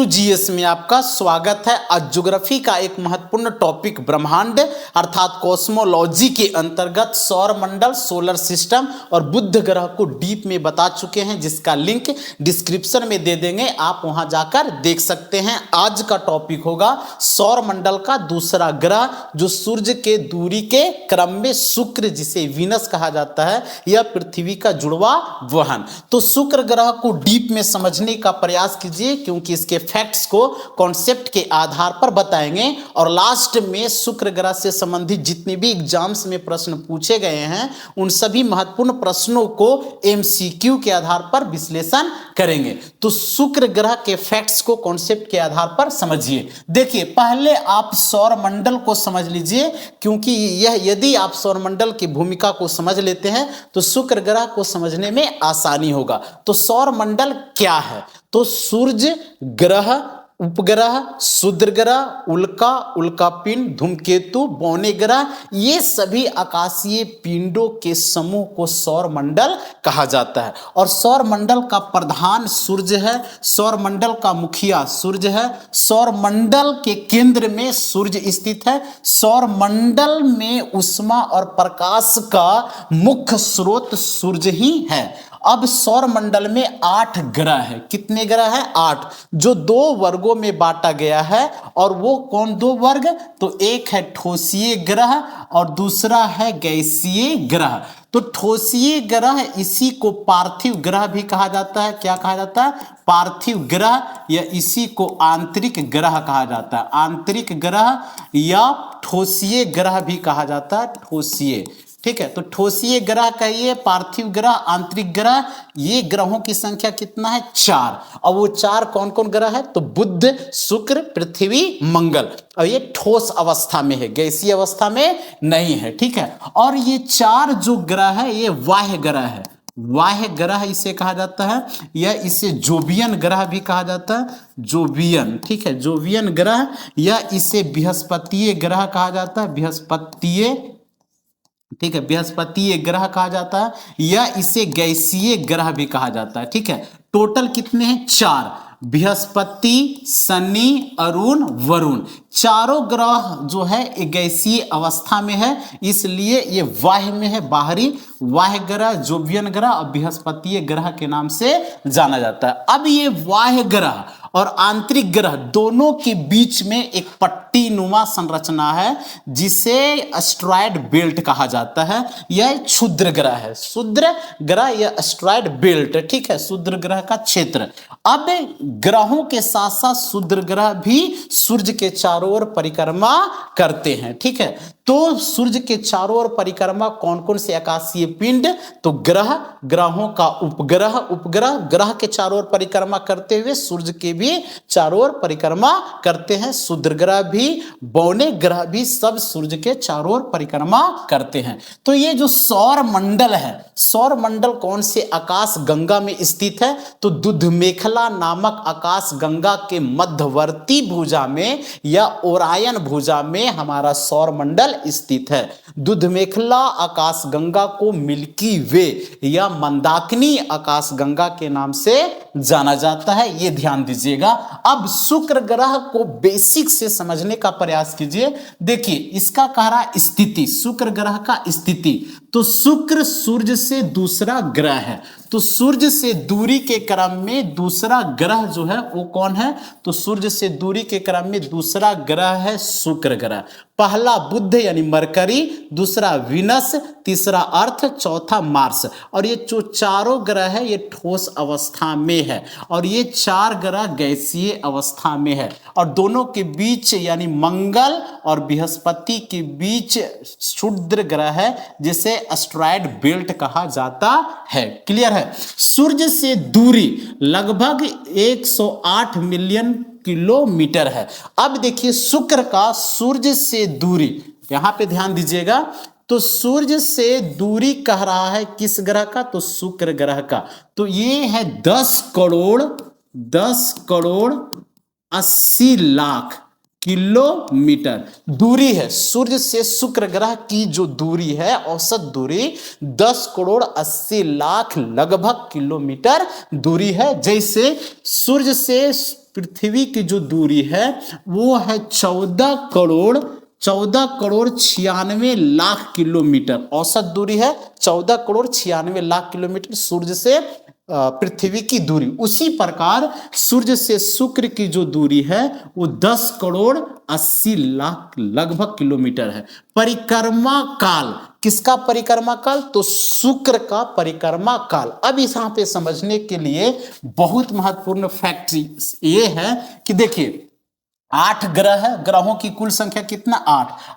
To GS में आपका स्वागत है। आज ज्योग्राफी का एक महत्वपूर्ण टॉपिक ब्रह्मांड अर्थात कॉस्मोलॉजी के अंतर्गत सौर मंडल, सोलर सिस्टम और बुध ग्रह को डीप में बता चुके हैं, जिसका लिंक डिस्क्रिप्शन में दे देंगे, आप वहां जाकर देख सकते हैं। आज का टॉपिक होगा सौर मंडल का दूसरा ग्रह जो सूर्य के दूरी के क्रम में शुक्र, जिसे वीनस कहा जाता है, यह पृथ्वी का जुड़वा वाहन। तो शुक्र ग्रह को डीप में समझने का प्रयास कीजिए, क्योंकि इसके फैक्ट्स को कॉन्सेप्ट के आधार पर बताएंगे और लास्ट में शुक्र ग्रह से संबंधित जितने भी एग्जाम्स में प्रश्न पूछे गए हैं उन सभी महत्वपूर्ण प्रश्नों को एमसीक्यू के आधार पर विश्लेषण करेंगे। तो शुक्र ग्रह के फैक्ट्स को कॉन्सेप्ट के आधार पर समझिए। देखिए, पहले आप सौर मंडल को समझ लीजिए, क्योंकि यह यदि आप सौर मंडल की भूमिका को समझ लेते हैं तो शुक्र ग्रह को समझने में आसानी होगा। तो सौर मंडल क्या है? तो सूर्य, ग्रह, उपग्रह, क्षुद्र ग्रह, उल्का, उल्कापिंड, धूमकेतु, बौने ग्रह, ये सभी आकाशीय पिंडों के समूह को सौर मंडल कहा जाता है। और सौर मंडल का प्रधान सूर्य है, सौर मंडल का मुखिया सूर्य है, सौर मंडल के केंद्र में सूर्य स्थित है। सौर मंडल में ऊष्मा और प्रकाश का मुख्य स्रोत सूर्य ही है। अब सौर मंडल में 8 ग्रह है। कितने ग्रह है? 8, जो 2 वर्गों में बांटा गया है। और वो कौन 2 वर्ग? तो एक है ठोसीय ग्रह और दूसरा है गैसीय ग्रह। तो ठोसीय ग्रह, इसी को पार्थिव ग्रह भी कहा जाता है। क्या कहा जाता है? पार्थिव ग्रह, या इसी को आंतरिक ग्रह कहा जाता है। आंतरिक ग्रह या ठोसीय ग्रह भी कहा जाता है। ठोसीय, ठीक है। तो ठोसीय ग्रह कहिए, पार्थिव ग्रह, आंतरिक ग्रह, ये ग्रहों की संख्या कितना है? 4। और वो 4 कौन कौन ग्रह है? तो बुध, शुक्र, पृथ्वी, मंगल। और ये ठोस अवस्था में है, गैसीय अवस्था में नहीं है, ठीक है। और ये 4 जो ग्रह है ये बाह्य ग्रह है। बाह्य ग्रह इसे कहा जाता है, या इसे जोवियन ग्रह भी कहा जाता है। जोवियन, ठीक है, जोवियन ग्रह, या इसे बृहस्पतीय ग्रह कहा जाता है। बृहस्पतीय, ठीक है, बृहस्पतीय ग्रह कहा जाता है, या इसे गैसीय ग्रह भी कहा जाता है, ठीक है। टोटल कितने हैं? 4। बृहस्पति, शनि, अरुण, वरुण, चारों ग्रह जो है गैसीय अवस्था में है, इसलिए ये बाह्य में है। बाहरी बाह्य ग्रह, जोवियन ग्रह और बृहस्पतीय ग्रह के नाम से जाना जाता है। अब ये बाह्य ग्रह और आंतरिक ग्रह दोनों के बीच में एक पट्टी नुमा संरचना है, जिसे एस्टेरॉयड बेल्ट कहा जाता है। यह क्षुद्र ग्रह है। क्षुद्र ग्रह या एस्टेरॉयड बेल्ट, ठीक है, क्षुद्र ग्रह का क्षेत्र। अब ग्रहों के साथ साथ क्षुद्र ग्रह भी सूर्य के चारों ओर परिक्रमा करते हैं, ठीक है। तो सूर्य के चारों ओर परिक्रमा कौन कौन से आकाशीय पिंड? तो ग्रह, ग्रहों का उपग्रह, उपग्रह ग्रह के चारों ओर परिक्रमा करते हुए सूर्य के भी चारों ओर परिक्रमा करते हैं। क्षुद्र ग्रह भी, बौने ग्रह भी, सब सूर्य के चारों ओर परिक्रमा करते हैं। तो ये जो सौर मंडल है, सौर मंडल कौन से आकाश गंगा में स्थित है? तो दुध मेखला नामक आकाश गंगा के मध्यवर्ती भुजा में या ओरायन भुजा में हमारा सौर मंडल स्थित है। दुध मेखला आकाश गंगा को मिल्की वे या मंदाकिनी आकाश गंगा के नाम से जाना जाता है, ये ध्यान दीजिएगा। अब शुक्र ग्रह को बेसिक से समझने का प्रयास कीजिए। देखिए, इसका कह रहा स्थिति, शुक्र ग्रह का स्थिति। तो शुक्र सूर्य से दूसरा ग्रह है। तो सूर्य से दूरी के क्रम में दूसरा ग्रह जो है वो कौन है? तो सूर्य से दूरी के क्रम में दूसरा ग्रह है शुक्र ग्रह। पहला बुध यानी मरकरी, दूसरा वीनस, तीसरा अर्थ, चौथा मार्स। और ये जो चारों ग्रह है ये ठोस अवस्था में है, और ये 4 ग्रह गैसीय अवस्था में है। और दोनों के बीच यानी मंगल और बृहस्पति के बीच क्षुद्र ग्रह है, जिसे एस्टेरॉयड बेल्ट कहा जाता है। क्लियर है? सूर्य से दूरी लगभग 108 मिलियन किलोमीटर है। अब देखिए, शुक्र का सूर्य से दूरी, यहां पे ध्यान दीजिएगा। तो सूर्य से दूरी कह रहा है किस ग्रह का? तो शुक्र ग्रह का। तो ये है 10 करोड़ 80 लाख किलोमीटर दूरी है। सूर्य से शुक्र ग्रह की जो दूरी है, औसत दूरी 10 करोड़ 80 लाख लगभग किलोमीटर दूरी है। जैसे सूर्य से पृथ्वी की जो दूरी है वो है 14 करोड़ 96 लाख किलोमीटर। औसत दूरी है 14 करोड़ 96 लाख किलोमीटर सूर्य से पृथ्वी की दूरी। उसी प्रकार सूर्य से शुक्र की जो दूरी है वो 10 करोड़ 80 लाख लगभग किलोमीटर है। परिक्रमा काल, किसका परिक्रमा काल? तो शुक्र का परिक्रमा काल। अब यहाँ पे समझने के लिए बहुत महत्वपूर्ण फैक्ट ये है कि देखिए 8 ग्रह है, ग्रहों की कुल संख्या कितना?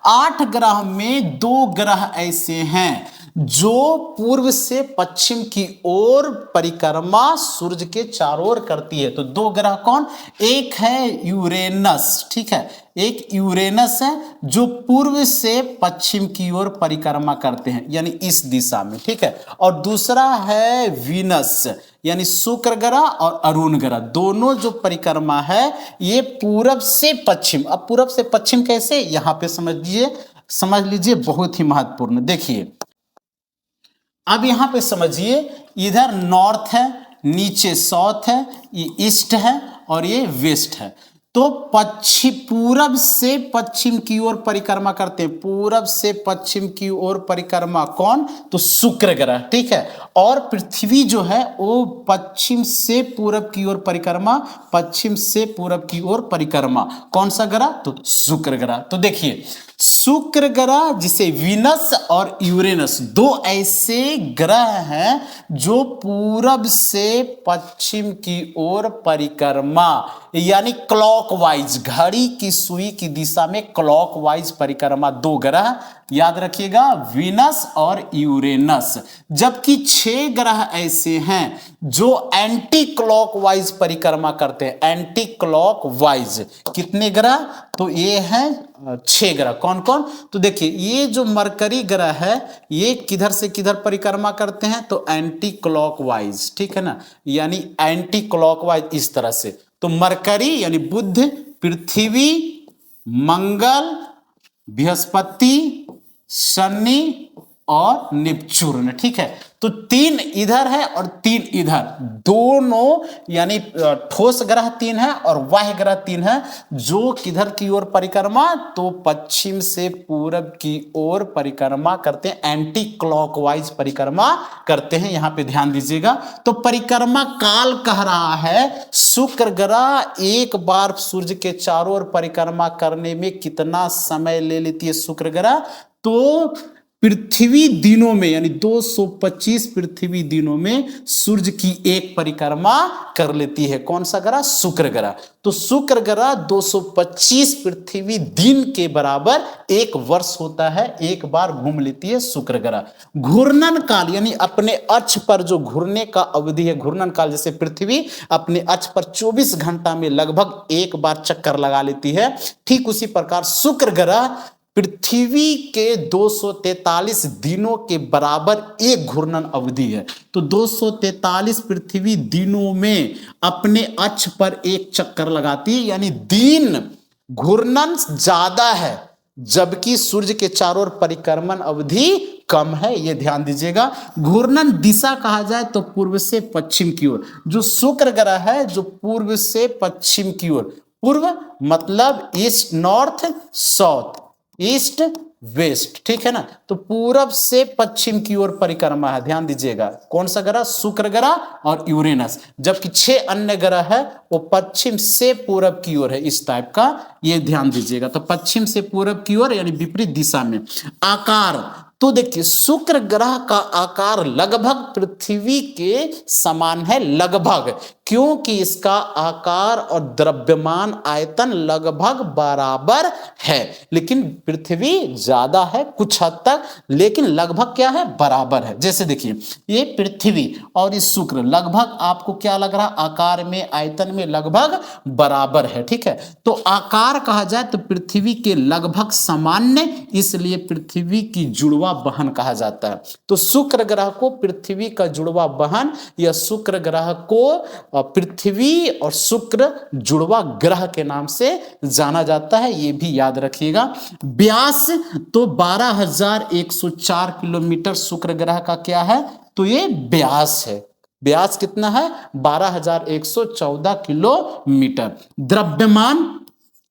8 ग्रह में 2 ग्रह ऐसे हैं जो पूर्व से पश्चिम की ओर परिक्रमा सूर्य के चारों ओर करती है। तो 2 ग्रह कौन? एक है यूरेनस, ठीक है, एक यूरेनस है जो पूर्व से पश्चिम की ओर परिक्रमा करते हैं यानी इस दिशा में, ठीक है, और दूसरा है वीनस यानी शुक्र ग्रह और अरुण ग्रह। दोनों जो परिक्रमा है ये पूरब से पश्चिम। अब पूरब से पश्चिम कैसे? यहां पे समझ लीजिए बहुत ही महत्वपूर्ण। देखिए अब यहां पे समझिए, इधर नॉर्थ है, नीचे साउथ है, ये ईस्ट है और ये वेस्ट है। तो पूरब से पश्चिम की ओर परिक्रमा करते हैं, पूरब से पश्चिम की ओर परिक्रमा कौन? तो शुक्र ग्रह, ठीक है। और पृथ्वी जो है वो पश्चिम से पूरब की ओर परिक्रमा, पश्चिम से पूरब की ओर परिक्रमा। कौन सा ग्रह? तो शुक्र ग्रह। तो देखिए शुक्र ग्रह जिसे वीनस और यूरेनस, दो ऐसे ग्रह हैं जो पूरब से पश्चिम की ओर परिक्रमा यानी क्लॉकवाइज, घड़ी की सुई की दिशा में क्लॉकवाइज परिक्रमा, 2 ग्रह याद रखिएगा, वीनस और यूरेनस। जबकि 6 ग्रह ऐसे हैं जो एंटी क्लॉकवाइज परिक्रमा करते हैं, एंटी क्लॉकवाइज। कितने ग्रह? तो ये हैं 6 ग्रह। कौन कौन? तो देखिए ये जो मरकरी ग्रह है ये किधर से किधर परिक्रमा करते हैं? तो एंटी क्लॉकवाइज, ठीक है ना, यानी एंटी क्लॉकवाइज इस तरह से। तो मरकरी यानी बुध, पृथ्वी, मंगल, बृहस्पति, शनि और नेपच्यून, ठीक है। तो 3 इधर है और 3 इधर, दोनों यानी ठोस ग्रह 3 है और वाह्य ग्रह 3 है जो किधर की ओर परिक्रमा? तो पश्चिम से पूरब की ओर परिक्रमा करते हैं, एंटी क्लॉकवाइज परिक्रमा करते हैं। यहां पे ध्यान दीजिएगा। तो परिक्रमा काल कह रहा है शुक्र ग्रह एक बार सूर्य के चारों ओर परिक्रमा करने में कितना समय ले लेती है शुक्र ग्रह? तो पृथ्वी दिनों में यानी 225 पृथ्वी दिनों में सूर्य की एक परिक्रमा कर लेती है। कौन सा ग्रह? शुक्र ग्रह। तो शुक्र ग्रह 225 पृथ्वी दिन के बराबर एक वर्ष होता है, एक बार घूम लेती है शुक्र ग्रह। घूर्णन काल यानी अपने अक्ष पर जो घूरने का अवधि है, घूर्णन काल, जैसे पृथ्वी अपने अक्ष पर 24 घंटा में लगभग एक बार चक्कर लगा लेती है, ठीक उसी प्रकार शुक्र ग्रह पृथ्वी के 243 दिनों के बराबर एक घूर्णन अवधि है। तो 243 पृथ्वी दिनों में अपने अक्ष पर एक चक्कर लगाती है, यानी दिन घूर्णन ज्यादा है जबकि सूर्य के चारों ओर परिक्रमण अवधि कम है। यह ध्यान दीजिएगा। घूर्णन दिशा कहा जाए तो पूर्व से पश्चिम की ओर। जो शुक्र ग्रह है जो पूर्व से पश्चिम की ओर, पूर्व मतलब east, north, south, east, west, ठीक है ना। तो पूरब से पश्चिम की ओर परिक्रमा है। ध्यान दीजिएगा। कौन सा ग्रह? शुक्र ग्रह और यूरेनस। जबकि 6 अन्य ग्रह है वो पश्चिम से पूरब की ओर है, इस टाइप का, ये ध्यान दीजिएगा। तो पश्चिम से पूरब की ओर यानी विपरीत दिशा में। आकार तो देखिए शुक्र ग्रह का आकार लगभग पृथ्वी के समान है, लगभग, क्योंकि इसका आकार और द्रव्यमान आयतन लगभग बराबर है। लेकिन पृथ्वी ज्यादा है कुछ हद तक, लेकिन लगभग क्या है? बराबर है। जैसे देखिए ये पृथ्वी और ये शुक्र लगभग आपको क्या लग रहा? आकार में, आयतन में लगभग बराबर है, ठीक है। तो आकार कहा जाए तो पृथ्वी के लगभग सामान्य, इसलिए पृथ्वी की जुड़वा बहन कहा जाता है। तो शुक्र ग्रह को पृथ्वी का जुड़वा बहन या शुक्र ग्रह को पृथ्वी और शुक्र जुड़वा ग्रह के नाम से जाना जाता है, यह भी याद रखिएगा। व्यास तो 12,104 किलोमीटर शुक्र ग्रह का क्या है? तो ये व्यास है। व्यास कितना है 12,114 किलोमीटर। द्रव्यमान,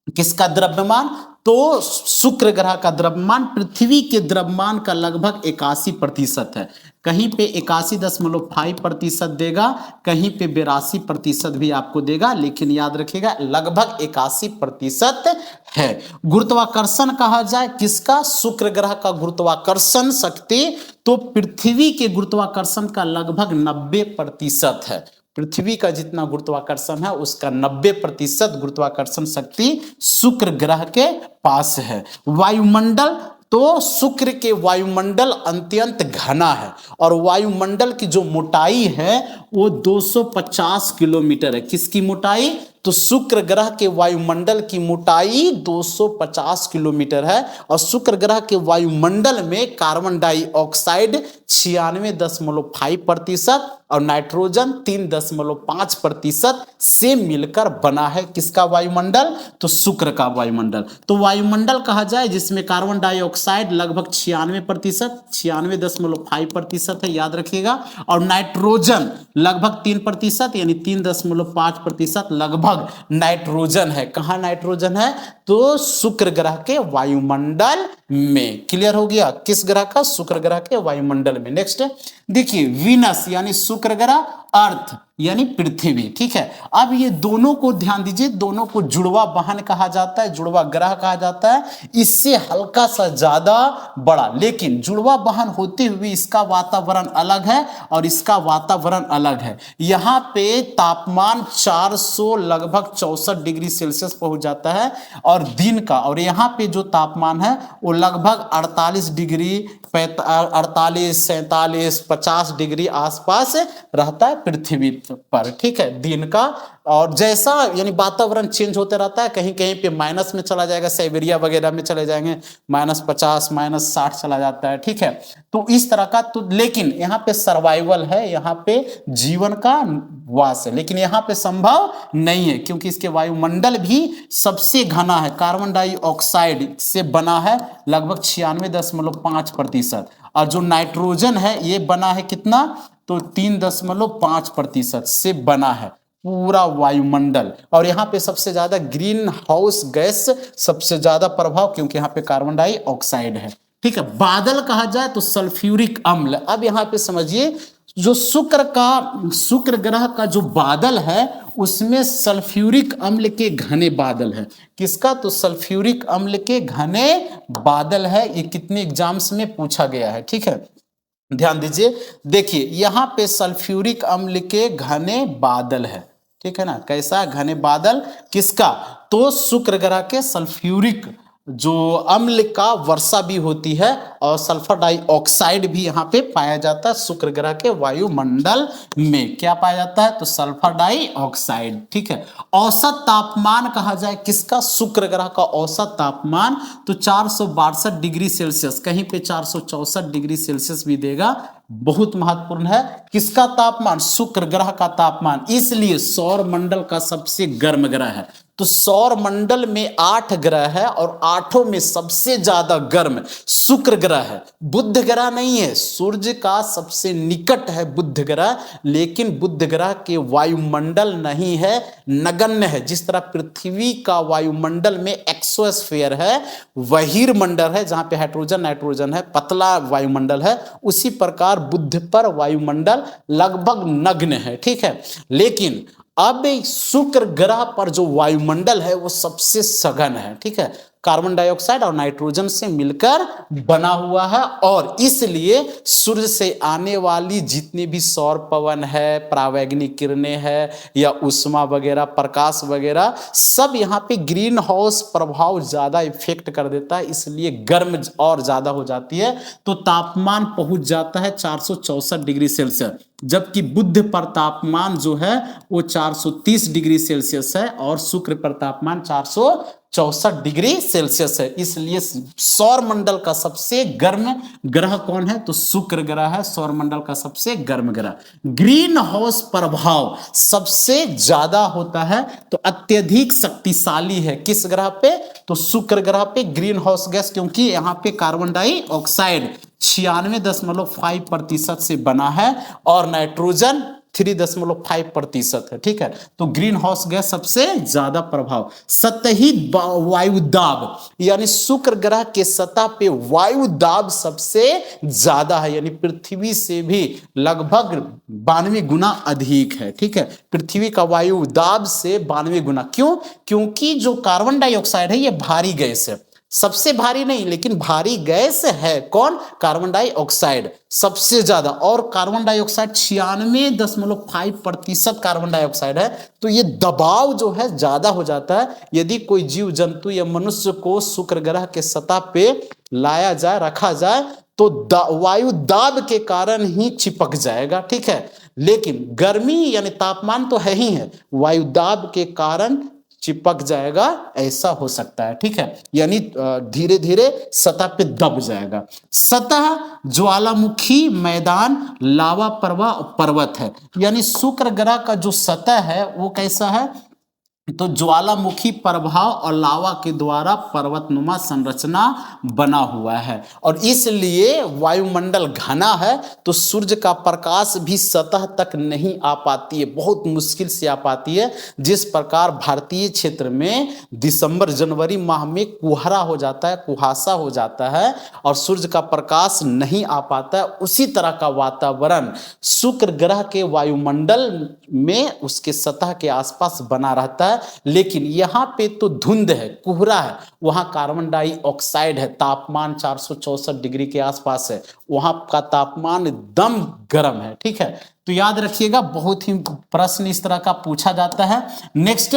किसका द्रव्यमान, तो शुक्र ग्रह का द्रव्यमान पृथ्वी के द्रव्यमान का लगभग 81% है। कहीं पे 81.5% देगा, कहीं पे 82% भी आपको देगा, लेकिन याद रखिएगा लगभग 81% है। गुरुत्वाकर्षण कहा जाए किसका, शुक्र ग्रह का गुरुत्वाकर्षण शक्ति तो पृथ्वी के गुरुत्वाकर्षण का लगभग 90% है। पृथ्वी का जितना गुरुत्वाकर्षण है उसका 90% गुरुत्वाकर्षण शक्ति शुक्र ग्रह के पास है। वायुमंडल, तो शुक्र के वायुमंडल अत्यंत घना है और वायुमंडल की जो मोटाई है वो 250 किलोमीटर है। किसकी मोटाई, तो शुक्र ग्रह के वायुमंडल की मोटाई 250 किलोमीटर है और शुक्र ग्रह के वायुमंडल में कार्बन डाइऑक्साइड 96.5% और नाइट्रोजन 3.5% से मिलकर बना है। किसका वायुमंडल, तो शुक्र का वायुमंडल। तो वायुमंडल कहा जाए जिसमें कार्बन डाइऑक्साइड लगभग 96%, 96.5% है, याद रखिएगा, और नाइट्रोजन लगभग 3% यानी 3.5% लगभग नाइट्रोजन है। कहां नाइट्रोजन है, तो शुक्र ग्रह के वायुमंडल में। क्लियर हो गया, किस ग्रह का, शुक्र ग्रह के वायुमंडल में। नेक्स्ट देखिए, वीनस यानी शुक्र ग्रह, अर्थ यानी पृथ्वी, ठीक है। अब ये दोनों को ध्यान दीजिए, दोनों को जुड़वा वाहन कहा जाता है, जुड़वा ग्रह कहा जाता है, इससे हल्का सा ज्यादा बड़ा, लेकिन जुड़वा वाहन होते हुए इसका वातावरण अलग है और इसका वातावरण अलग है। यहाँ पे तापमान 400 लगभग 64 डिग्री सेल्सियस पहुंच जाता है और दिन का, और यहाँ पे जो तापमान है वो लगभग 48 डिग्री 48 47 50 डिग्री आसपास रहता है पृथ्वी पर, ठीक है, दिन का। और जैसा यानी वातावरण चेंज होते रहता है, कहीं कहीं पे माइनस में चला जाएगा, साइबेरिया वगैरह में चले जाएंगे -50 -60 चला जाता है, ठीक है। तो इस तरह का, तो लेकिन यहाँ पे सर्वाइवल है, यहाँ पे जीवन का वास है, लेकिन यहाँ पे संभव नहीं है क्योंकि इसके वायुमंडल भी सबसे घना है, कार्बन डाइऑक्साइड से बना है लगभग 96.5%, और जो नाइट्रोजन है ये बना है कितना, तो 3.5% से बना है पूरा वायुमंडल। और यहाँ पे सबसे ज्यादा ग्रीन हाउस गैस सबसे ज्यादा प्रभाव, क्योंकि यहाँ पे कार्बन डाइऑक्साइड है, ठीक है। बादल कहा जाए तो सल्फ्यूरिक अम्ल। अब यहाँ पे समझिए, जो शुक्र ग्रह का जो बादल है उसमें सल्फ्यूरिक अम्ल के घने बादल है। किसका, तो सल्फ्यूरिक अम्ल के घने बादल है। ये कितने एग्जाम्स में पूछा गया है, ठीक है, ध्यान दीजिए। देखिए यहाँ पे सल्फ्यूरिक अम्ल के घने बादल है, ठीक है ना, कैसा घने बादल, किसका, तो शुक्र ग्रह के सल्फ्यूरिक जो अम्ल का वर्षा भी होती है और सल्फर डाइऑक्साइड भी यहाँ पे पाया जाता है शुक्र ग्रह के वायुमंडल में। क्या पाया जाता है, तो सल्फर डाइऑक्साइड, ठीक है। औसत तापमान कहा जाए किसका, शुक्र ग्रह का औसत तापमान तो 462 डिग्री सेल्सियस, कहीं पे 464 डिग्री सेल्सियस भी देगा, बहुत महत्वपूर्ण है। किसका तापमान, शुक्र ग्रह का तापमान, इसलिए सौर मंडल का सबसे गर्म ग्रह है। तो सौर मंडल में 8 ग्रह है और 8 में सबसे ज्यादा गर्म शुक्र ग्रह है, बुध ग्रह नहीं है। सूर्य का सबसे निकट है बुध ग्रह, लेकिन बुध ग्रह के वायुमंडल नहीं है, नगण्य है। जिस तरह पृथ्वी का वायुमंडल में एक्सोस्फीयर है, बहिर्मंडल है जहां पे हाइड्रोजन नाइट्रोजन है, पतला वायुमंडल है, उसी प्रकार बुध पर वायुमंडल लगभग नग्न है, ठीक है। लेकिन अब शुक्र ग्रह पर जो वायुमंडल है वो सबसे सघन है, ठीक है, कार्बन डाइऑक्साइड और नाइट्रोजन से मिलकर बना हुआ है, और इसलिए सूर्य से आने वाली जितने भी सौर पवन है, परावैंगनिक किरणें है या उष्मा वगैरह, प्रकाश वगैरह, सब यहाँ पे ग्रीन हाउस प्रभाव ज्यादा इफेक्ट कर देता है, इसलिए गर्म और ज्यादा हो जाती है। तो तापमान पहुंच जाता है 464 डिग्री सेल्सियस, जबकि बुध पर तापमान जो है वो 430 डिग्री सेल्सियस है और शुक्र पर तापमान 464 डिग्री सेल्सियस है। इसलिए सौर मंडल का सबसे गर्म ग्रह कौन है, तो शुक्र ग्रह है, सौर मंडल का सबसे गर्म ग्रह। ग्रीन हाउस प्रभाव सबसे ज्यादा होता है, तो अत्यधिक शक्तिशाली है किस ग्रह पे, तो शुक्र ग्रह पे ग्रीन हाउस गैस, क्योंकि यहाँ पे कार्बन डाइऑक्साइड 96.5% से बना है और नाइट्रोजन 3.5% है। ठीक है, तो ग्रीन हाउस गैस सबसे ज्यादा प्रभाव। सतही वायु दाब, यानी शुक्र ग्रह के सतह पे वायु दाब सबसे ज्यादा है, यानी पृथ्वी से भी लगभग 92 गुना अधिक है। ठीक है, पृथ्वी का वायु दाब से 92 गुना। क्यों? क्योंकि जो कार्बन डाइऑक्साइड है ये भारी गैस है, सबसे भारी नहीं लेकिन भारी गैस है। कौन? कार्बन डाइऑक्साइड सबसे ज्यादा, और कार्बन डाइऑक्साइड 96.5% कार्बन डाइऑक्साइड है। तो ये दबाव जो है ज्यादा हो जाता है। यदि कोई जीव जंतु या मनुष्य को शुक्र ग्रह के सतह पे लाया जाए, रखा जाए, तो वायु दाब के कारण ही चिपक जाएगा। ठीक है, लेकिन गर्मी यानी तापमान तो है ही है, वायु दाब के कारण चिपक जाएगा, ऐसा हो सकता है। ठीक है, यानी धीरे धीरे सतह पे दब जाएगा। सतह ज्वालामुखी मैदान लावा प्रवाह पर्वत है, यानी शुक्र ग्रह का जो सतह है वो कैसा है? तो ज्वालामुखी प्रभाव और लावा के द्वारा पर्वतनुमा संरचना बना हुआ है, और इसलिए वायुमंडल घना है, तो सूर्य का प्रकाश भी सतह तक नहीं आ पाती है, बहुत मुश्किल से आ पाती है। जिस प्रकार भारतीय क्षेत्र में दिसंबर जनवरी माह में कोहरा हो जाता है, कुहासा हो जाता है और सूर्य का प्रकाश नहीं आ पाता है, उसी तरह का वातावरण शुक्र ग्रह के वायुमंडल में उसके सतह के आसपास बना रहता है। लेकिन यहां पे तो धुंध है, कोहरा है, वहां कार्बन डाइऑक्साइड है, तापमान 464 डिग्री के आसपास है, वहां का तापमान एकदम गर्म है। ठीक है, तो याद रखिएगा, बहुत ही प्रश्न इस तरह का पूछा जाता है। नेक्स्ट,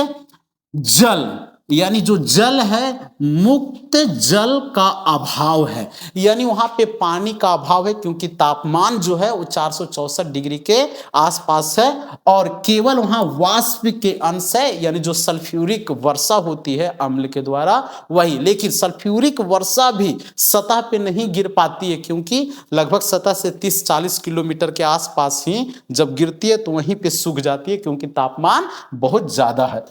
जल, यानी जो जल है, मुक्त जल का अभाव है, यानी वहां पे पानी का अभाव है, क्योंकि तापमान जो है वो 464 डिग्री के आसपास है, और केवल वहां वाष्प के अंश है, यानी जो सल्फ्यूरिक वर्षा होती है अम्ल के द्वारा वही। लेकिन सल्फ्यूरिक वर्षा भी सतह पे नहीं गिर पाती है, क्योंकि लगभग सतह से 30-40 किलोमीटर के आसपास ही जब गिरती है तो वहीं पे सूख जाती है, क्योंकि तापमान बहुत ज्यादा है।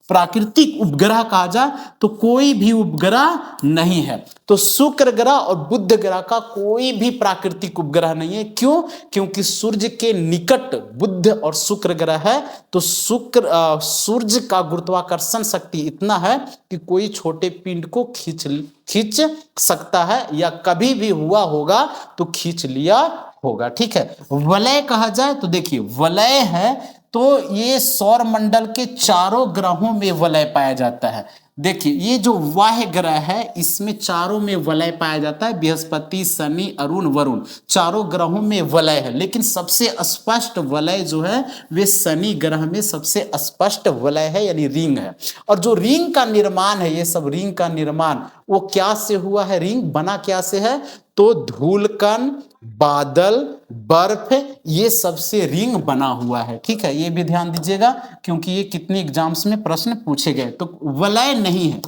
प्राकृतिक उपग्रह कहा जाए तो कोई भी उपग्रह नहीं है, तो शुक्र ग्रह और बुध ग्रह का कोई भी प्राकृतिक उपग्रह नहीं है। क्यों? क्योंकि सूर्य के निकट बुध और शुक्र ग्रह है, तो सूर्य का गुरुत्वाकर्षण शक्ति इतना है कि कोई छोटे पिंड को खींच सकता है, या कभी भी हुआ होगा तो खींच लिया होगा। ठीक है, वलय कहा जाए तो देखिए, वलय है तो ये सौर मंडल के चारों ग्रहों में वलय पाया जाता है। देखिए, ये जो वाह्य ग्रह है इसमें चारों में वलय पाया जाता है, बृहस्पति, शनि, अरुण, वरुण, चारों ग्रहों में वलय है। लेकिन सबसे स्पष्ट वलय जो है वे शनि ग्रह में सबसे स्पष्ट वलय है, यानी रिंग है। और जो रिंग का निर्माण है, ये सब रिंग का निर्माण वो क्या से हुआ है? रिंग बना क्या से है? तो धूलकण, बादल, बर्फ, ये सबसे रिंग बना हुआ है। ठीक है, ये भी ध्यान दीजिएगा, क्योंकि ये कितने एग्जाम्स में प्रश्न पूछे गए। तो वलय नहीं है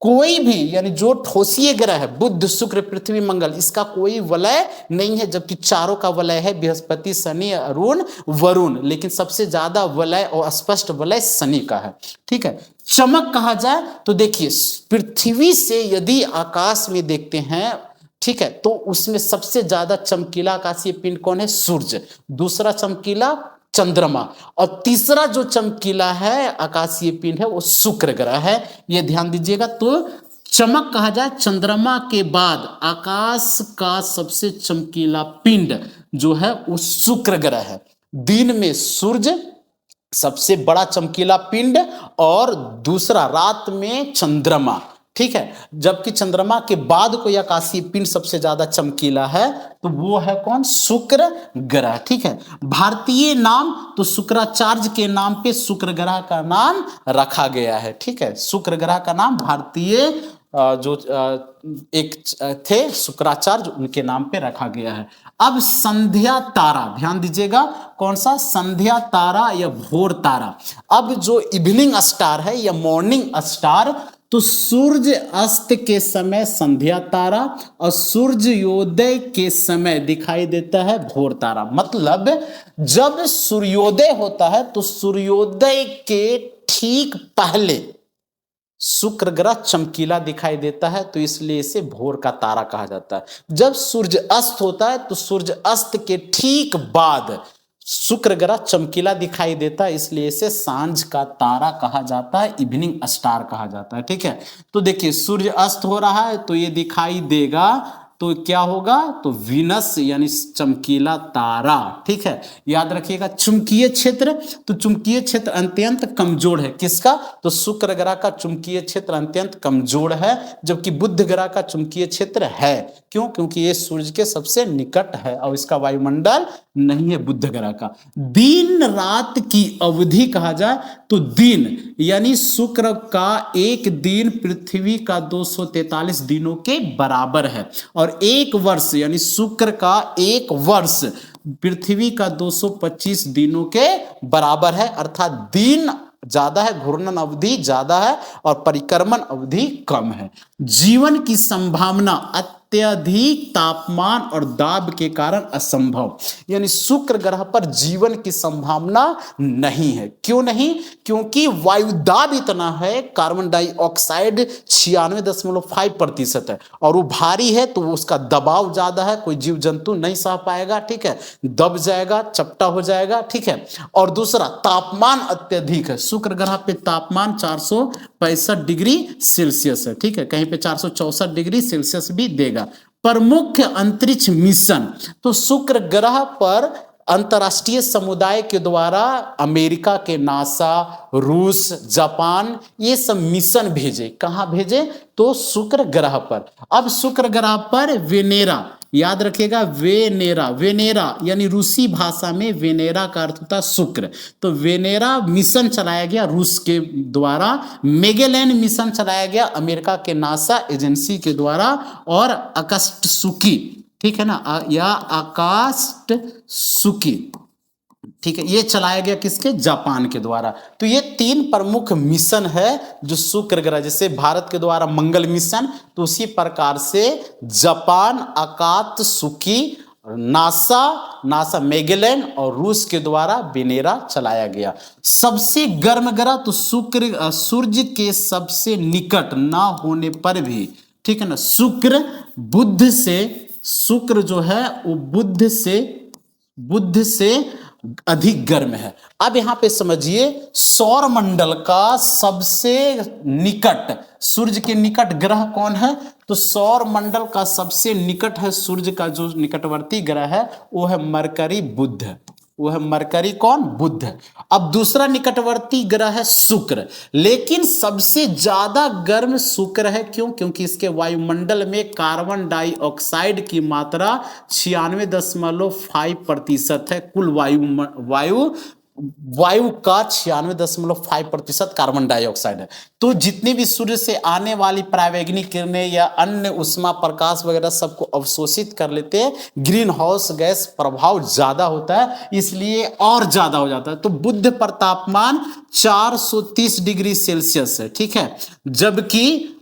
कोई भी, यानी जो ठोसीय ग्रह है, बुध, शुक्र, पृथ्वी, मंगल, इसका कोई वलय नहीं है, जबकि चारों का वलय है, बृहस्पति, शनि, अरुण, वरुण। लेकिन सबसे ज्यादा वलय और स्पष्ट वलय शनि का है। ठीक है, चमक कहा जाए तो देखिए, पृथ्वी से यदि आकाश में देखते हैं, ठीक है, तो उसमें सबसे ज्यादा चमकीला आकाशीय पिंड कौन है? सूर्य। दूसरा चमकीला चंद्रमा, और तीसरा जो चमकीला है आकाशीय पिंड है वो शुक्र ग्रह है। ये ध्यान दीजिएगा। तो चमक कहा जाए, चंद्रमा के बाद आकाश का सबसे चमकीला पिंड जो है वो शुक्र ग्रह है। दिन में सूर्य सबसे बड़ा चमकीला पिंड, और दूसरा रात में चंद्रमा। ठीक है, जबकि चंद्रमा के बाद कोई आकाशीय पिंड सबसे ज्यादा चमकीला है तो वो है कौन? शुक्र ग्रह। ठीक है, भारतीय नाम तो शुक्राचार्य के नाम पे शुक्र ग्रह का नाम रखा गया है। ठीक है, शुक्र ग्रह का नाम भारतीय जो एक थे शुक्राचार्य, उनके नाम पे रखा गया है। अब संध्या तारा, ध्यान दीजिएगा, कौन सा? संध्या तारा या भोर तारा। अब जो इवनिंग स्टार है या मॉर्निंग स्टार, तो सूर्य अस्त के समय संध्या तारा और सूर्योदय के समय दिखाई देता है भोर तारा। मतलब जब सूर्योदय होता है तो सूर्योदय के ठीक पहले शुक्र ग्रह चमकीला दिखाई देता है, तो इसलिए इसे भोर का तारा कहा जाता है। जब सूर्य अस्त होता है तो सूर्य अस्त के ठीक बाद शुक्र ग्रह चमकीला दिखाई देता है, इसलिए इसे सांझ का तारा कहा जाता है, इवनिंग स्टार कहा जाता है। ठीक है, तो देखिए सूर्य अस्त हो रहा है तो ये दिखाई देगा, तो क्या होगा, तो वीनस यानी चमकीला तारा। ठीक है, याद रखिएगा चुंबकीय क्षेत्र, तो चुंबकीय क्षेत्र अत्यंत कमजोर है, किसका, तो शुक्र ग्रह का चुंबकीय क्षेत्र अत्यंत कमजोर है, जबकि बुध ग्रह का चुंबकीय क्षेत्र है। क्यों, क्योंकि ये सूर्य के सबसे निकट है और इसका वायुमंडल नहीं है बुध ग्रह का। दिन रात की अवधि कहा जाए तो दिन यानी शुक्र का एक दिन पृथ्वी का 243 दिनों के बराबर है, और एक वर्ष यानी शुक्र का एक वर्ष पृथ्वी का 225 दिनों के बराबर है, अर्थात दिन ज्यादा है, घूर्णन अवधि ज्यादा है और परिक्रमण अवधि कम है। जीवन की संभावना अत्यधिक तापमान और दाब के कारण असंभव, यानी शुक्र ग्रह पर जीवन की संभावना नहीं है। क्यों नहीं, क्योंकि वायुदाब इतना है, कार्बन डाइऑक्साइड 96.5% है और वो भारी है, तो उसका दबाव ज्यादा है, कोई जीव जंतु नहीं सह पाएगा। ठीक है, दब जाएगा, चपटा हो जाएगा। ठीक है, और दूसरा तापमान अत्यधिक है, शुक्र ग्रह पे तापमान 465 डिग्री सेल्सियस है। ठीक है, कहीं पे 464 डिग्री सेल्सियस भी देगा। प्रमुख अंतरिक्ष मिशन, तो शुक्र ग्रह पर अंतरराष्ट्रीय समुदाय के द्वारा अमेरिका के नासा, रूस, जापान ये सब मिशन भेजे। कहां भेजे, तो शुक्र ग्रह पर। अब शुक्र ग्रह पर वेनेरा, याद रखिएगा वेनेरा, वेनेरा यानी रूसी भाषा में वेनेरा का अर्थ होता है शुक्र, तो वेनेरा मिशन चलाया गया रूस के द्वारा। मेगेलैन मिशन चलाया गया अमेरिका के नासा एजेंसी के द्वारा, और अकास्टसुकी, ठीक है ना, या अकास्टसुकी, ठीक है, ये चलाया गया किसके, जापान के द्वारा। तो ये तीन प्रमुख मिशन है जो शुक्र ग्रह, जैसे भारत के द्वारा मंगल मिशन, तो उसी प्रकार से जापान अकात्सुकी, नासा मेगेलैन और रूस के द्वारा वेनेरा चलाया गया। सबसे गर्म ग्रह, तो शुक्र सूर्य के सबसे निकट ना होने पर भी, ठीक है ना, शुक्र जो है वो बुध से अधिक गर्म है। अब यहां पे समझिए सौर मंडल का सबसे निकट, सूर्य के निकट ग्रह कौन है, तो सौर मंडल का सबसे निकट है सूर्य का जो निकटवर्ती ग्रह है वो है मरकरी, बुध, वो है मरकरी कौन, बुध। अब दूसरा निकटवर्ती ग्रह है शुक्र, लेकिन सबसे ज्यादा गर्म शुक्र है। क्यों, क्योंकि इसके वायुमंडल में कार्बन डाइऑक्साइड की मात्रा 96.5% है, कुल वायु का 96.5% कार्बन डाइऑक्साइड है। तो जितनी भी सूर्य से आने वाली परावैंगनिक किरणें या अन्य उष्मा प्रकाश वगैरह सबको अवशोषित कर लेते हैं, ग्रीन हाउस गैस प्रभाव ज्यादा होता है, इसलिए और ज्यादा हो जाता है। तो बुध पर तापमान 430 डिग्री सेल्सियस है, ठीक है,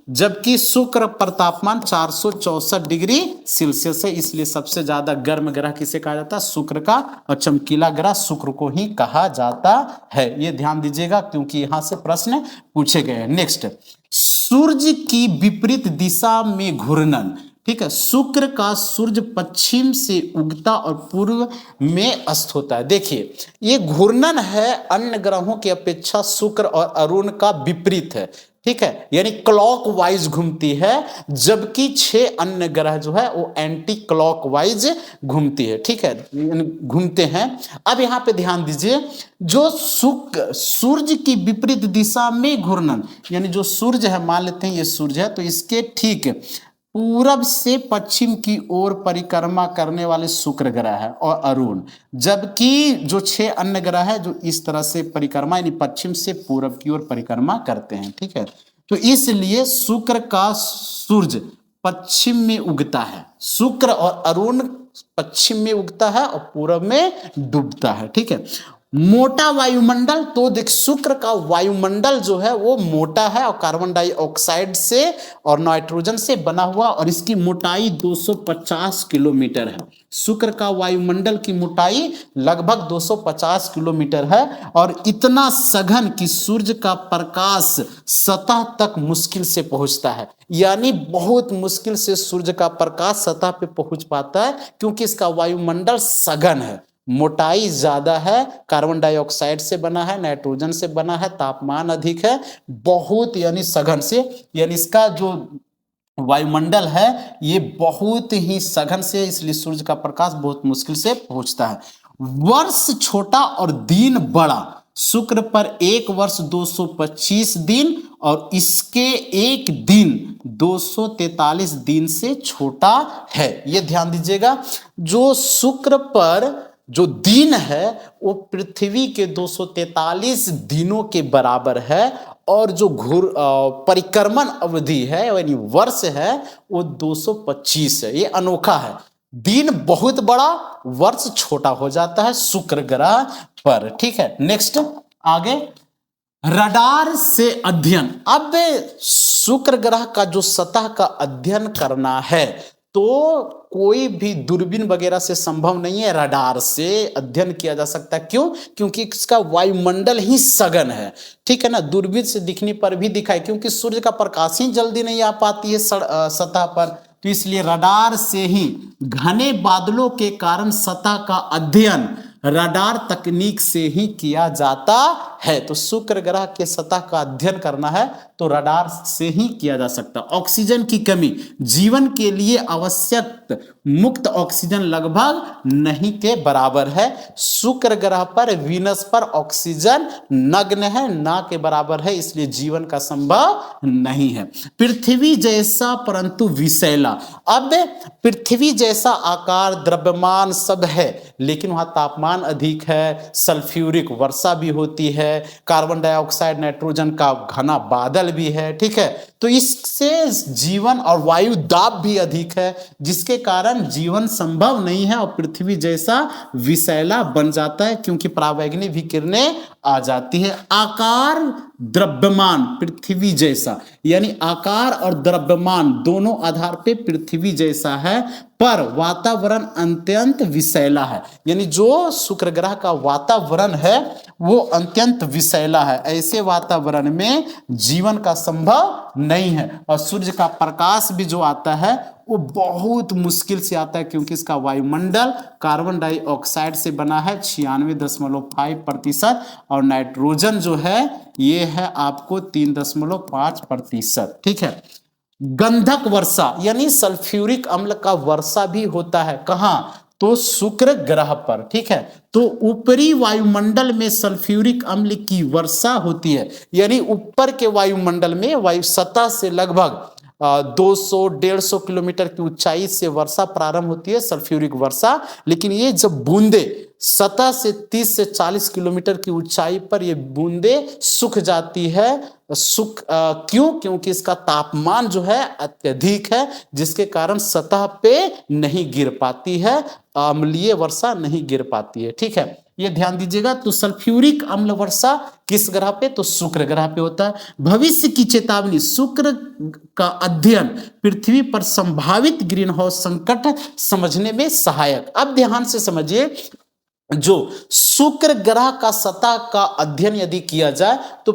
जबकि शुक्र पर तापमान 464 डिग्री सेल्सियस है, इसलिए सबसे ज्यादा गर्म ग्रह किसे कहा जाता है, शुक्र का, और चमकीला ग्रह शुक्र को ही कहा जाता है। ये ध्यान दीजिएगा क्योंकि यहां से प्रश्न पूछे गए हैं। नेक्स्ट, सूर्य की विपरीत दिशा में घूर्णन, ठीक है, शुक्र का सूर्य पश्चिम से उगता और पूर्व में अस्त होता है। देखिए ये घूर्णन है, अन्य ग्रहों की अपेक्षा शुक्र और अरुण का विपरीत है, ठीक है, यानी क्लॉक वाइज घूमती है, जबकि 6 अन्य ग्रह जो है वो एंटी क्लॉक वाइज घूमती है, ठीक है, घूमते हैं। अब यहां पे ध्यान दीजिए, जो सूर्य की विपरीत दिशा में घूर्णन, यानी जो सूर्य है, मान लेते हैं ये सूर्य है, तो इसके ठीक पूरब से पश्चिम की ओर परिक्रमा करने वाले शुक्र ग्रह है और अरुण, जबकि जो 6 अन्य ग्रह है जो इस तरह से परिक्रमा यानी पश्चिम से पूरब की ओर परिक्रमा करते हैं, ठीक है। तो इसलिए शुक्र का सूर्य पश्चिम में उगता है, शुक्र और अरुण पश्चिम में उगता है और पूरब में डूबता है, ठीक है। मोटा वायुमंडल, तो देख शुक्र का वायुमंडल जो है वो मोटा है और कार्बन डाइऑक्साइड से और नाइट्रोजन से बना हुआ, और इसकी मोटाई 250 किलोमीटर है। शुक्र का वायुमंडल की मोटाई लगभग 250 किलोमीटर है और इतना सघन कि सूर्य का प्रकाश सतह तक मुश्किल से पहुंचता है, यानी बहुत मुश्किल से सूर्य का प्रकाश सतह पे पहुंच पाता है, क्योंकि इसका वायुमंडल सघन है। मोटाई ज्यादा है, कार्बन डाइऑक्साइड से बना है, नाइट्रोजन से बना है, तापमान अधिक है, बहुत यानी सघन से, यानी इसका जो वायुमंडल है ये बहुत ही सघन से, इसलिए सूर्य का प्रकाश बहुत मुश्किल से पहुंचता है। वर्ष छोटा और दिन बड़ा, शुक्र पर एक वर्ष 225 दिन और इसके एक दिन 243 दिन से छोटा है। ये ध्यान दीजिएगा, जो शुक्र पर जो दिन है वो पृथ्वी के 243 दिनों के बराबर है, और जो परिक्रमण अवधि है यानी वर्ष है वो 225 है। ये अनोखा है, दिन बहुत बड़ा, वर्ष छोटा हो जाता है शुक्र ग्रह पर। ठीक है, नेक्स्ट आगे, रडार से अध्ययन। अब शुक्र ग्रह का जो सतह का अध्ययन करना है तो कोई भी दूरबीन वगैरह से संभव नहीं है, रडार से अध्ययन किया जा सकता है। क्यों? क्योंकि इसका वायुमंडल ही सघन है। ठीक है ना, दूरबीन से दिखने पर भी दिखाई, क्योंकि सूर्य का प्रकाश ही जल्दी नहीं आ पाती है सतह पर, तो इसलिए रडार से ही घने बादलों के कारण सतह का अध्ययन रडार तकनीक से ही किया जाता है। तो शुक्र ग्रह के सतह का अध्ययन करना है तो रडार से ही किया जा सकता है। ऑक्सीजन की कमी, जीवन के लिए आवश्यक मुक्त ऑक्सीजन लगभग नहीं के बराबर है। शुक्र ग्रह पर, वीनस पर ऑक्सीजन नग्न है, ना के बराबर है, इसलिए जीवन का संभव नहीं है। पृथ्वी जैसा परंतु विषैला। अब पृथ्वी जैसा आकार, द्रव्यमान सब है, लेकिन वहां तापमान अधिक है, सल्फ्यूरिक वर्षा भी होती है, कार्बन डाइऑक्साइड नाइट्रोजन का घना बादल भी है। ठीक है, तो इससे जीवन और वायु दाब भी अधिक है, जिसके कारण जीवन संभव नहीं है और पृथ्वी जैसा विषैला बन जाता है, क्योंकि परावैंगनी विकिरणें आ जाती है। आकार, द्रव्यमान पृथ्वी जैसा, यानी आकार और द्रव्यमान दोनों आधार पे पृथ्वी जैसा है, पर वातावरण अत्यंत विषैला है। यानी जो शुक्र ग्रह का वातावरण है वो अत्यंत विषैला है, ऐसे वातावरण में जीवन का संभव नहीं है। और सूर्य का प्रकाश भी जो आता है वो बहुत मुश्किल से आता है, क्योंकि इसका वायुमंडल कार्बन डाइऑक्साइड से बना है 96.5%, और नाइट्रोजन जो है ये है आपको 3.5%। ठीक है, गंधक वर्षा यानी सल्फ्यूरिक अम्ल का वर्षा भी होता है। कहां? तो शुक्र ग्रह पर। ठीक है, तो ऊपरी वायुमंडल में सल्फ्यूरिक अम्ल की वर्षा होती है, यानी ऊपर के वायुमंडल में वायु सतह से लगभग 200-150 किलोमीटर की ऊंचाई से वर्षा प्रारंभ होती है, सल्फ्यूरिक वर्षा। लेकिन ये जब बूंदे सतह से 30 से 40 किलोमीटर की ऊंचाई पर ये बूंदे सूख जाती है। क्यों? क्योंकि इसका तापमान जो है अत्यधिक है, जिसके कारण सतह पे नहीं गिर पाती है, अम्लीय वर्षा नहीं गिर पाती है। ठीक है, ये ध्यान दीजिएगा। तो सल्फ्यूरिक अम्ल वर्षा किस ग्रह पे? तो शुक्र ग्रह पे होता है। भविष्य की चेतावनी, शुक्र का अध्ययन पृथ्वी पर संभावित ग्रीन हाउस संकट समझने में सहायक। अब ध्यान से समझिए, जो शुक्र ग्रह का सतह का अध्ययन यदि किया जाए तो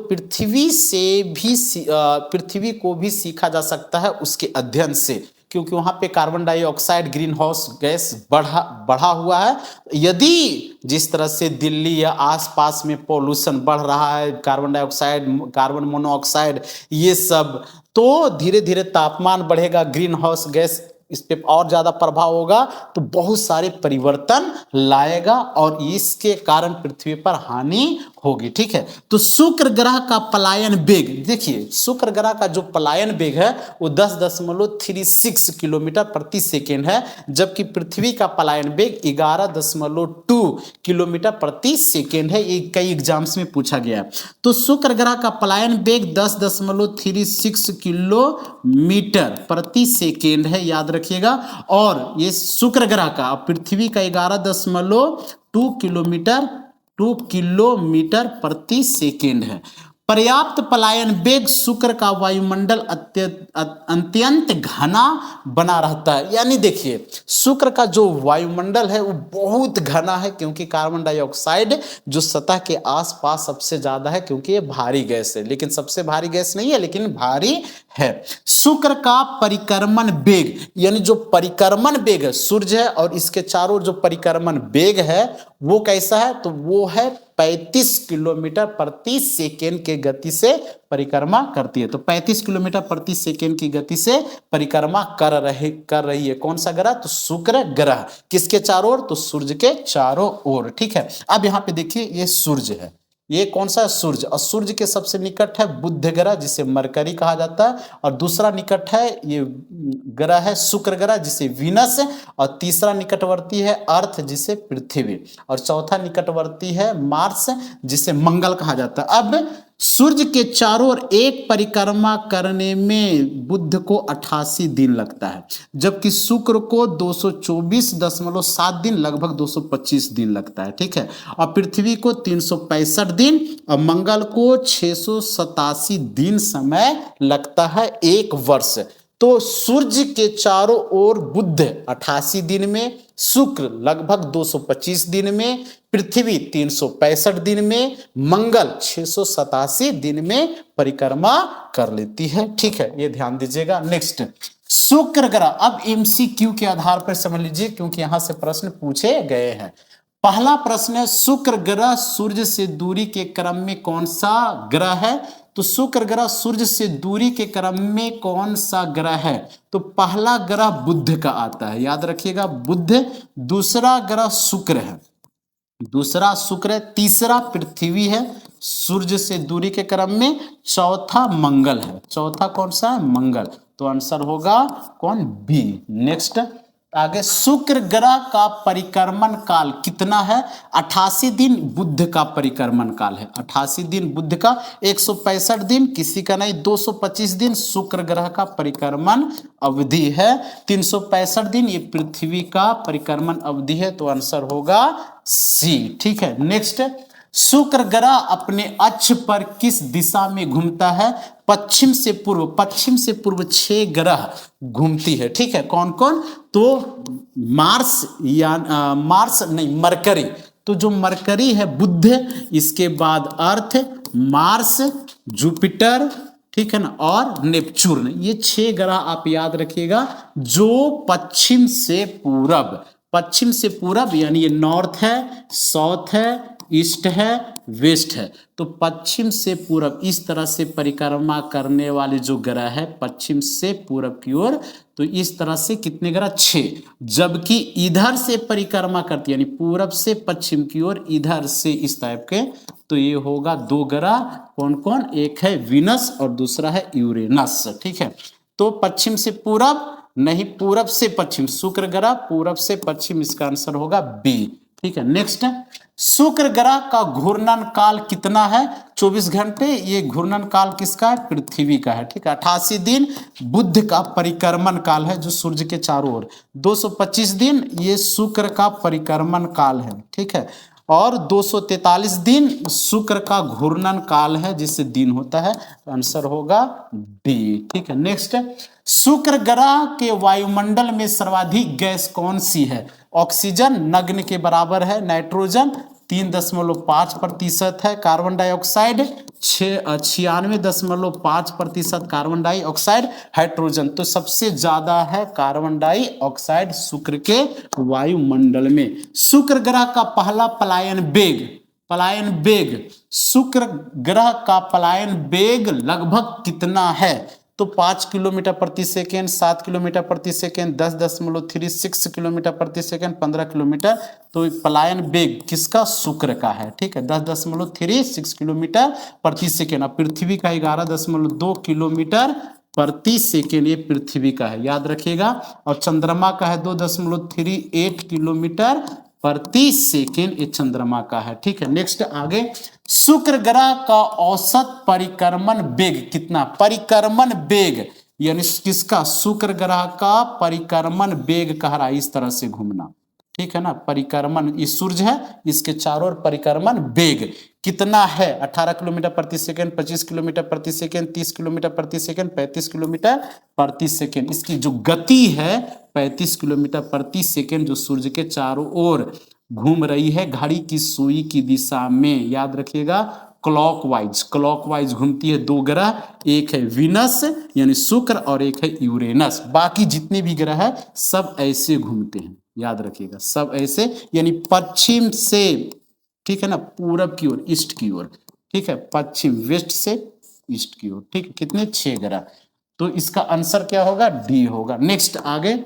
पृथ्वी को भी सीखा जा सकता है उसके अध्ययन से, क्योंकि वहां पे carbon dioxide green house gas बढ़ा हुआ है। यदि जिस तरह से दिल्ली या आसपास में पॉल्यूशन बढ़ रहा है, कार्बन डाइऑक्साइड, कार्बन मोनोऑक्साइड, ये सब, तो धीरे धीरे तापमान बढ़ेगा, ग्रीन हाउस गैस इस पे और ज्यादा प्रभाव होगा, तो बहुत सारे परिवर्तन लाएगा और इसके कारण पृथ्वी पर हानि होगी। ठीक है, तो शुक्र ग्रह का पलायन वेग देखिए, शुक्र ग्रह का जो पलायन वेग है वो 10.36 किलोमीटर प्रति सेकेंड है, जबकि पृथ्वी का पलायन वेग 11.2 किलोमीटर प्रति सेकेंड है। ये कई एग्जाम्स में पूछा गया है। तो शुक्र ग्रह का पलायन वेग 10.36 किलोमीटर प्रति सेकेंड है, याद रखिएगा। और ये शुक्र ग्रह का, पृथ्वी का 11.2 किलोमीटर प्रति सेकेंड है। पर्याप्त पलायन वेग शुक्र का वायुमंडल अत्यंत घना बना रहता है। यानी देखिए शुक्र का जो वायुमंडल है वो बहुत घना है, क्योंकि कार्बन डाइऑक्साइड जो सतह के आसपास सबसे ज्यादा है, क्योंकि ये भारी गैस है, लेकिन सबसे भारी गैस नहीं है, लेकिन भारी है। शुक्र का परिक्रमण वेग, यानी जो परिक्रमण वेग है, सूर्य है और इसके चारों ओर जो परिक्रमण वेग है वो कैसा है, तो वो है 35 किलोमीटर प्रति सेकेंड के गति से परिक्रमा करती है। तो 35 किलोमीटर प्रति सेकेंड की गति से परिक्रमा कर रही है कौन सा ग्रह, तो शुक्र ग्रह। किसके चारों ओर, तो सूर्य के चारों ओर। ठीक है, अब यहाँ पे देखिए ये सूर्य है, ये कौन सा है, सूर्य। और सूर्य के सबसे निकट है बुध ग्रह जिसे मरकरी कहा जाता है, और दूसरा निकट है ये ग्रह है शुक्र ग्रह जिसे वीनस, और तीसरा निकटवर्ती है अर्थ जिसे पृथ्वी, और चौथा निकटवर्ती है मार्स जिसे मंगल कहा जाता है। अब सूर्य के चारों ओर एक परिक्रमा करने में बुध को 88 दिन लगता है, जबकि शुक्र को 224.7 दिन, लगभग 225 दिन लगता है। ठीक है, और पृथ्वी को 365 दिन और मंगल को 687 दिन समय लगता है एक वर्ष। तो सूर्य के चारों ओर बुध 88 दिन में, शुक्र लगभग 225 दिन में, पृथ्वी 365 दिन में, मंगल 687 दिन में परिक्रमा कर लेती है। ठीक है, ये ध्यान दीजिएगा। नेक्स्ट, शुक्र ग्रह। अब एमसीक्यू के आधार पर समझ लीजिए, क्योंकि यहां से प्रश्न पूछे गए हैं। पहला प्रश्न है, शुक्र ग्रह सूर्य से दूरी के क्रम में कौन सा ग्रह है, तो शुक्र ग्रह सूर्य से दूरी के क्रम में कौन सा ग्रह है, तो पहला ग्रह बुध का आता है, याद रखिएगा बुध। दूसरा ग्रह शुक्र है, दूसरा शुक्र है। तीसरा पृथ्वी है सूर्य से दूरी के क्रम में। चौथा मंगल है, चौथा कौन सा है, मंगल। तो आंसर होगा कौन, बी। नेक्स्ट आगे, शुक्र ग्रह का परिक्रमण काल कितना है, 88 दिन बुध का परिक्रमण काल है, 88 दिन बुध का, 165 दिन किसी का नहीं, 225 दिन शुक्र ग्रह का परिक्रमण अवधि है, 365 दिन ये पृथ्वी का परिक्रमण अवधि है। तो आंसर होगा सी। ठीक है, नेक्स्ट, शुक्र ग्रह अपने अक्ष पर किस दिशा में घूमता है, पश्चिम से पूर्व। पश्चिम से पूर्व 6 ग्रह घूमती है। ठीक है, कौन कौन, तो मार्स या मार्स नहीं, मरकरी। तो जो मरकरी है बुध, इसके बाद अर्थ, मार्स, जुपिटर, ठीक है ना, और नेपच्यून। ये 6 ग्रह आप याद रखिएगा जो पश्चिम से पूरब, पश्चिम से पूरब यानी ये नॉर्थ है, साउथ है, ईस्ट है, वेस्ट है। तो पश्चिम से पूरब इस तरह से परिक्रमा करने वाले जो ग्रह है पश्चिम से पूरब की ओर, तो इस तरह से कितने ग्रह, 6। जबकि इधर से परिक्रमा करती है यानी पूरब से पश्चिम की ओर, इधर से इस टाइप के, तो ये होगा 2 ग्रह। कौन कौन, एक है वीनस और दूसरा है यूरेनस। ठीक है, तो पश्चिम से पूरब नहीं, पूरब से पश्चिम, शुक्र ग्रह पूरब से पश्चिम, इसका आंसर होगा बी। ठीक है, नेक्स्ट, शुक्र ग्रह का घूर्णन काल कितना है, 24 घंटे। ये घूर्णन काल किसका है, पृथ्वी का है। ठीक है, 88 दिन बुध का परिक्रमण काल है जो सूर्य के चारों ओर, 225 दिन ये शुक्र का परिक्रमण काल है। ठीक है, और 243 दिन शुक्र का घूर्णन काल है जिससे दिन होता है। आंसर होगा डी। ठीक है, नेक्स्ट, शुक्र ग्रह के वायुमंडल में सर्वाधिक गैस कौन सी है, ऑक्सीजन नग्न के बराबर है, नाइट्रोजन 3.5% है, carbon dioxide 96.5% carbon dioxide, hydrogen तो सबसे ज्यादा है कार्बन डाइऑक्साइड शुक्र के वायुमंडल में। शुक्र ग्रह का पहला पलायन वेग, पलायन वेग, शुक्र ग्रह का पलायन वेग लगभग कितना है, तो 5 किलोमीटर प्रति सेकेंड, 7 किलोमीटर प्रति सेकेंड, 10.36 किलोमीटर प्रति सेकेंड, 15 किलोमीटर। तो पलायन वेग किसका, शुक्र का है। ठीक है, 10.36 किलोमीटर प्रति सेकेंड, और पृथ्वी का 11.2 किलोमीटर प्रति सेकेंड, ये पृथ्वी का है, याद रखिएगा। और चंद्रमा का है 2.38 किलोमीटर प्रति सेकेंड, ये चंद्रमा का है। ठीक है, नेक्स्ट आगे, शुक्र ग्रह का औसत परिक्रमण वेग कितना, परिक्रमण वेग यानी किसका, शुक्र ग्रह का परिक्रमण वेग कह रहा है इस तरह से घूमना। ठीक है ना। परिक्रमण, ये सूर्य है, इसके चारों ओर परिक्रमण वेग कितना है? 18 किलोमीटर प्रति सेकंड, 25 किलोमीटर प्रति सेकंड, 30 किलोमीटर प्रति सेकंड, 35 किलोमीटर प्रति सेकंड। इसकी जो गति है 35 किलोमीटर प्रति सेकंड, जो सूर्य के चारों ओर घूम रही है घड़ी की सुई की दिशा में। याद रखिएगा, क्लॉकवाइज घूमती है। दो ग्रह, एक है विनस यानी शुक्र और एक है यूरेनस। बाकी जितने भी ग्रह है सब ऐसे घूमते हैं, याद रखिएगा, सब ऐसे, यानी पश्चिम से, ठीक है ना, पूरब की ओर, ईस्ट की ओर, ठीक है, पश्चिम, वेस्ट से ईस्ट की ओर, ठीक है। कितने? 6 ग्रह। तो इसका आंसर क्या होगा? डी होगा। नेक्स्ट आगे,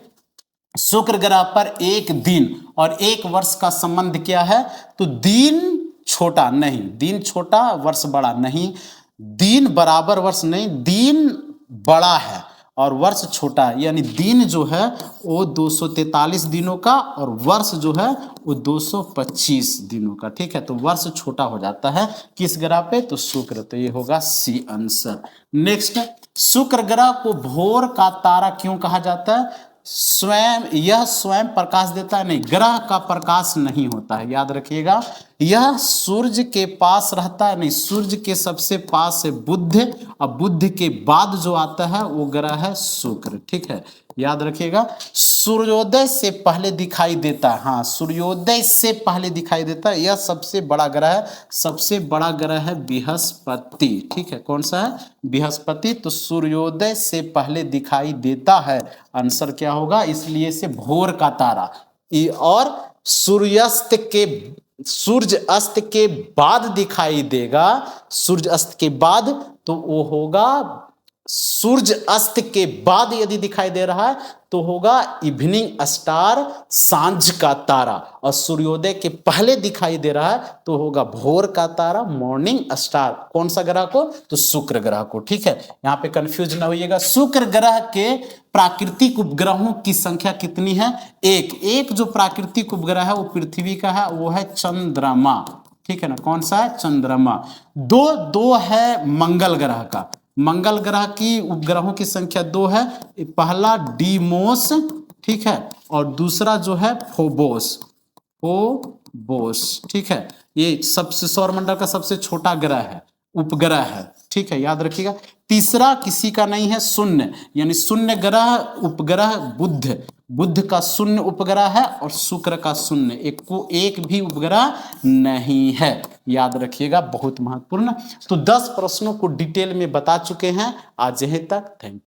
शुक्र ग्रह पर एक दिन और एक वर्ष का संबंध क्या है? तो दिन छोटा नहीं, दिन छोटा वर्ष बड़ा नहीं, दिन बराबर वर्ष नहीं, दिन बड़ा है और वर्ष छोटा है। यानी दिन जो है वो 243 दिनों का और वर्ष जो है वो 225 दिनों का, ठीक है। तो वर्ष छोटा हो जाता है किस ग्रह पे? तो शुक्र। तो ये होगा सी आंसर। नेक्स्ट, शुक्र ग्रह को भोर का तारा क्यों कहा जाता है? यह स्वयं प्रकाश देता है? नहीं, ग्रह का प्रकाश नहीं होता है, याद रखिएगा। यह सूर्य के पास रहता है? नहीं, सूर्य के सबसे पास है बुध, और बुध के बाद जो आता है वो ग्रह है शुक्र, ठीक है, याद रखिएगा। सूर्योदय से पहले दिखाई देता है, हाँ, सूर्योदय से पहले दिखाई देता है। यह सबसे बड़ा ग्रह है, सबसे बड़ा ग्रह है बृहस्पति, ठीक है। कौन सा है? बृहस्पति। तो सूर्योदय से पहले दिखाई देता है, आंसर क्या होगा? इसलिए से भोर का तारा। और सूर्य अस्त के बाद दिखाई देगा, सूर्य अस्त के बाद, तो वो होगा, सूर्य अस्त के बाद यदि दिखाई दे रहा है तो होगा इवनिंग स्टार, सांझ का तारा। और सूर्योदय के पहले दिखाई दे रहा है तो होगा भोर का तारा, मॉर्निंग स्टार। कौन सा ग्रह को? तो शुक्र ग्रह को, ठीक है। यहां पे कंफ्यूज ना होइएगा। शुक्र ग्रह के प्राकृतिक उपग्रहों की संख्या कितनी है? एक जो प्राकृतिक उपग्रह है वो पृथ्वी का है, वो है चंद्रमा, ठीक है ना। कौन सा है? चंद्रमा। दो है मंगल ग्रह का। मंगल ग्रह की उपग्रहों की संख्या 2 है। पहला डीमोस, ठीक है, और दूसरा जो है फोबोस, ठीक है। ये सबसे सौरमंडल का सबसे छोटा ग्रह है, उपग्रह है, ठीक है, याद रखिएगा। तीसरा किसी का नहीं है, शून्य, यानी शून्य ग्रह उपग्रह बुध का शून्य उपग्रह है और शुक्र का शून्य, एक भी उपग्रह नहीं है, याद रखिएगा, बहुत महत्वपूर्ण। तो 10 प्रश्नों को डिटेल में बता चुके हैं आज यहीं तक। Thank you.